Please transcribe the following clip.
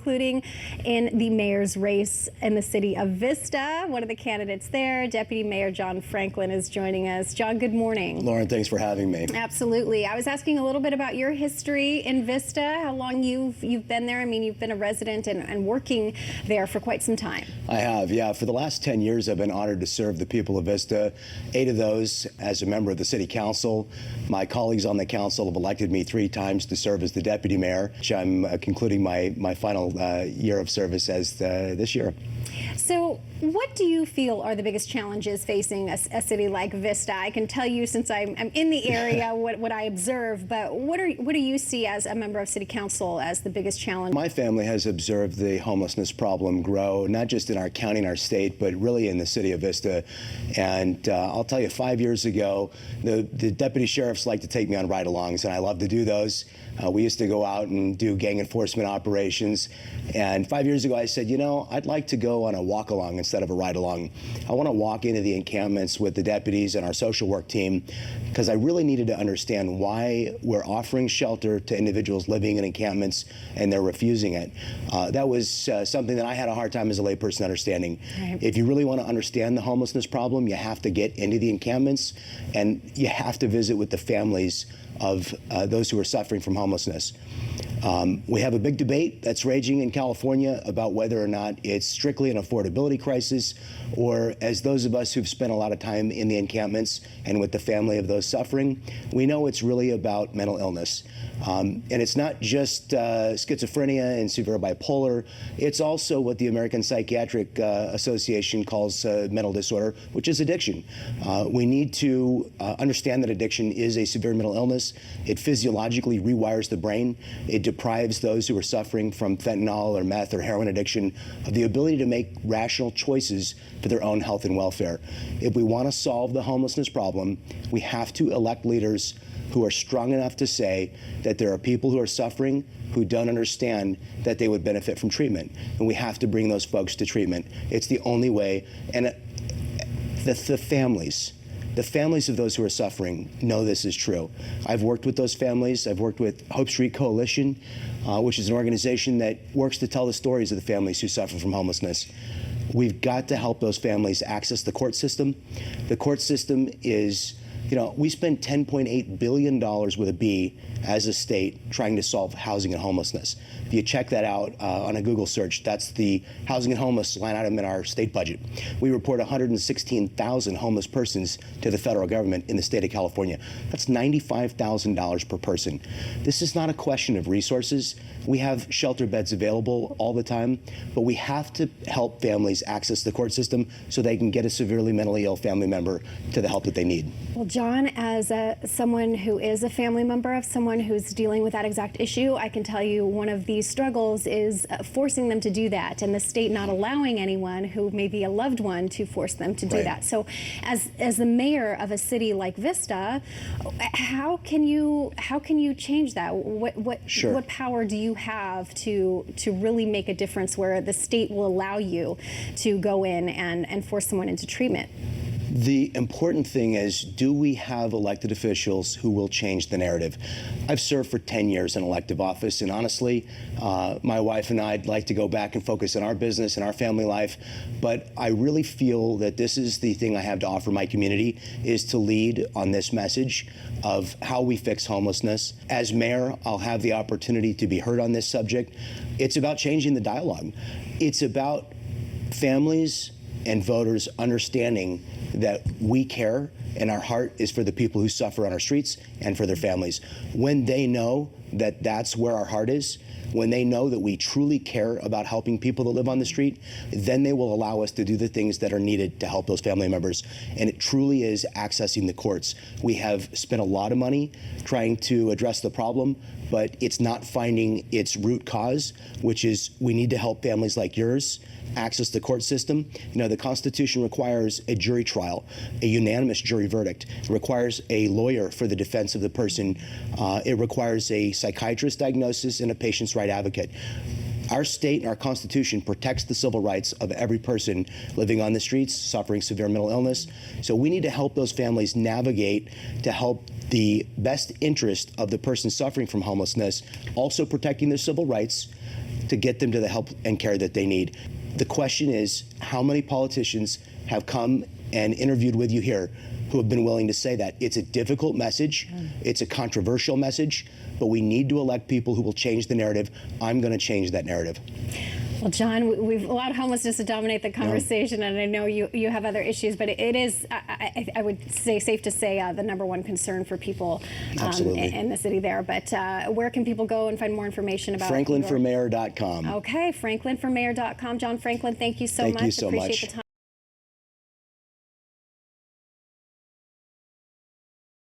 including in the mayor's race in the city of Vista. One of the candidates there, Deputy Mayor John Franklin, is joining us. John, good morning. Lauren, thanks for having me. Absolutely. I was asking a little bit about your history in Vista, how long you've been there. I mean, you've been a resident and working there for quite some time. I have, yeah. For the last 10 years, I've been honored to serve the people of Vista, 8 of those as a member of the City Council. My colleagues on the council have elected me 3 times to serve as the Deputy Mayor, which I'm concluding my final year of service as this year. So what do you feel are the biggest challenges facing a city like Vista? I can tell you, since I'm in the area, what I observe, but what do you see as a member of City Council as the biggest challenge? My family has observed the homelessness problem grow, not just in our county and our state, but really in the city of Vista. And I'll tell you, 5 years ago, the deputy sheriffs like to take me on ride-alongs, and I love to do those. We used to go out and do gang enforcement operations. And 5 years ago, I said, you know, I'd like to go on a walk-along instead of a ride-along. I want to walk into the encampments with the deputies and our social work team, because I really needed to understand why we're offering shelter to individuals living in encampments and they're refusing it. That was something that I had a hard time as a layperson understanding. Right. If you really want to understand the homelessness problem, you have to get into the encampments and you have to visit with the families of those who are suffering from homelessness. We have a big debate that's raging in California about whether or not it's strictly an affordability crisis, or, as those of us who've spent a lot of time in the encampments and with the family of those suffering, we know it's really about mental illness. And it's not just schizophrenia and severe bipolar. It's also what the American Psychiatric Association calls mental disorder, which is addiction. We need to understand that addiction is a severe mental illness. It physiologically rewires the brain. It deprives those who are suffering from fentanyl or meth or heroin addiction of the ability to make rational choices for their own health and welfare. If we want to solve the homelessness problem, we have to elect leaders who are strong enough to say that there are people who are suffering who don't understand that they would benefit from treatment. And we have to bring those folks to treatment. It's the only way. And the families of those who are suffering know this is true. I've worked with those families. I've worked with Hope Street Coalition, which is an organization that works to tell the stories of the families who suffer from homelessness. We've got to help those families access the court system. The court system is, you know, we spend $10.8 billion with a B as a state trying to solve housing and homelessness. If you check that out on a Google search, that's the housing and homeless line item in our state budget. We report 116,000 homeless persons to the federal government in the state of California. That's $95,000 per person. This is not a question of resources. We have shelter beds available all the time, but we have to help families access the court system so they can get a severely mentally ill family member to the help that they need. Well, John, as someone who is a family member of someone who's dealing with that exact issue, I can tell you one of the struggles is forcing them to do that, and the state not allowing anyone who may be a loved one to force them to do Right. that. So as the mayor of a city like Vista, how can you change that? Sure. What power do you have to really make a difference where the state will allow you to go in and force someone into treatment? The important thing is, do we have elected officials who will change the narrative? I've served for 10 years in elective office, and honestly, my wife and I'd like to go back and focus on our business and our family life, but I really feel that this is the thing I have to offer my community, is to lead on this message of how we fix homelessness. As mayor, I'll have the opportunity to be heard on this subject. It's about changing the dialogue. It's about families and voters understanding that we care and our heart is for the people who suffer on our streets and for their families. When they know that that's where our heart is, when they know that we truly care about helping people that live on the street, then they will allow us to do the things that are needed to help those family members. And it truly is accessing the courts. We have spent a lot of money trying to address the problem, but it's not finding its root cause, which is we need to help families like yours access the court system. You know, the Constitution requires a jury trial, a unanimous jury verdict. It requires a lawyer for the defense of the person. It requires a psychiatrist diagnosis and a patient's right advocate. Our state and our Constitution protects the civil rights of every person living on the streets, suffering severe mental illness. So we need to help those families navigate to help the best interest of the person suffering from homelessness, also protecting their civil rights, to get them to the help and care that they need. The question is, how many politicians have come and interviewed with you here who have been willing to say that? It's a difficult message. It's a controversial message, but we need to elect people who will change the narrative. I'm going to change that narrative. Well, John, we've allowed homelessness to dominate the conversation, and I know you have other issues, but it is, I would say, safe to say, the #1 concern for people in the city there. But where can people go and find more information about FranklinForMayor.com. Okay, FranklinForMayor.com. John Franklin, thank you so much. Thank you so Appreciate much. the time.